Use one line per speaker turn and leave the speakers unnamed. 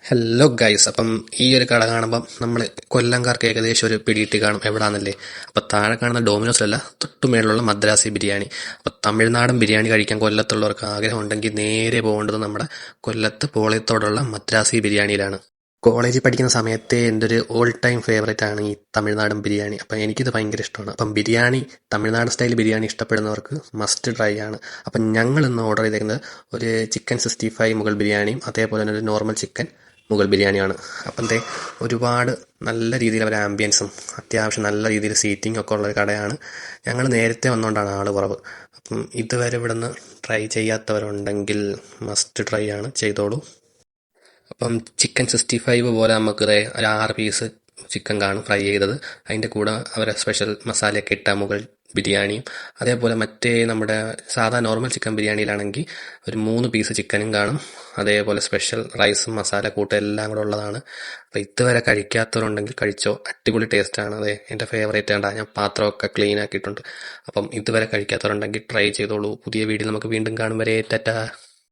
Hello guys. അപ്പം ഈ ഒരു കട കാണുമ്പം നമ്മൾ കൊല്ലംകാർക്ക് ഏകദേശം ഒരു പിടിയിട്ട് കാണും എവിടാന്നല്ലേ. അപ്പം താഴെ കാണുന്ന ഡോമിനോസിലല്ല, തൊട്ടു മേളിലുള്ള മദ്രാസി ബിരിയാണി. അപ്പം തമിഴ്നാടൻ ബിരിയാണി കഴിക്കാൻ കൊല്ലത്തുള്ളവർക്ക് ആഗ്രഹം ഉണ്ടെങ്കിൽ നേരെ പോകേണ്ടത് നമ്മുടെ കൊല്ലത്ത് പോളയത്തോടുള്ള മദ്രാസി ബിരിയാണിയിലാണ്. കോളേജിൽ പഠിക്കുന്ന സമയത്തെ എൻ്റെ ഒരു ഓൾ ടൈം ഫേവറേറ്റ് ആണ് ഈ തമിഴ്നാടൻ ബിരിയാണി. അപ്പം എനിക്കിത് ഭയങ്കര ഇഷ്ടമാണ്. അപ്പം ബിരിയാണി, തമിഴ്നാട് സ്റ്റൈൽ ബിരിയാണി ഇഷ്ടപ്പെടുന്നവർക്ക് മസ്റ്റ് ട്രൈ ആണ്. അപ്പം ഞങ്ങൾ ഇന്ന് ഓർഡർ ചെയ്തേക്കുന്നത് ഒരു ചിക്കൻ 65 മുഗൾ ബിരിയാണിയും അതേപോലെ തന്നെ ഒരു നോർമൽ ചിക്കൻ മുഗൾ ബിരിയാണിയാണ്. അപ്പം ഒരുപാട് നല്ല രീതിയിൽ അവർ ആംബിയൻസും അത്യാവശ്യം നല്ല രീതിയിൽ സീറ്റിംഗ് ഒക്കെ ഉള്ള ഒരു കടയാണ്. ഞങ്ങൾ നേരത്തെ വന്നുകൊണ്ടാണ് ആൾ കുറവ്. അപ്പം ഇതുവരെ ഇവിടുന്ന് ട്രൈ ചെയ്യാത്തവരുണ്ടെങ്കിൽ മസ്റ്റ് ട്രൈ ആണ്, ചെയ്തോളൂ. അപ്പം ചിക്കൻ 65 പോലെ നമുക്ക് ഒരു 6 പീസ് ചിക്കൻ കാണും ഫ്രൈ ചെയ്തത്. അതിൻ്റെ കൂടെ അവരെ സ്പെഷ്യൽ മസാലയൊക്കെ ഇട്ട മുഗൾ ബിരിയാണിയും അതേപോലെ മറ്റേ നമ്മുടെ സാധാ നോർമൽ ചിക്കൻ ബിരിയാണിയിലാണെങ്കിൽ ഒരു 3 പീസ് ചിക്കനും കാണും. അതേപോലെ സ്പെഷ്യൽ റൈസും മസാല കൂട്ടും എല്ലാം കൂടെ ഉള്ളതാണ്. അപ്പം ഇതുവരെ കഴിക്കാത്തവരുണ്ടെങ്കിൽ കഴിച്ചോ, അടിപൊളി ടേസ്റ്റാണ്. അതെ, എൻ്റെ ഫേവറേറ്റ് ആണ്. ഞാൻ പാത്രമൊക്കെ ക്ലീൻ ആക്കിയിട്ടുണ്ട്. അപ്പം ഇതുവരെ കഴിക്കാത്തവരുണ്ടെങ്കിൽ ട്രൈ ചെയ്തോളൂ. പുതിയ വീഡിയോ നമുക്ക് വീണ്ടും കാണും വരെ ടാറ്റാ.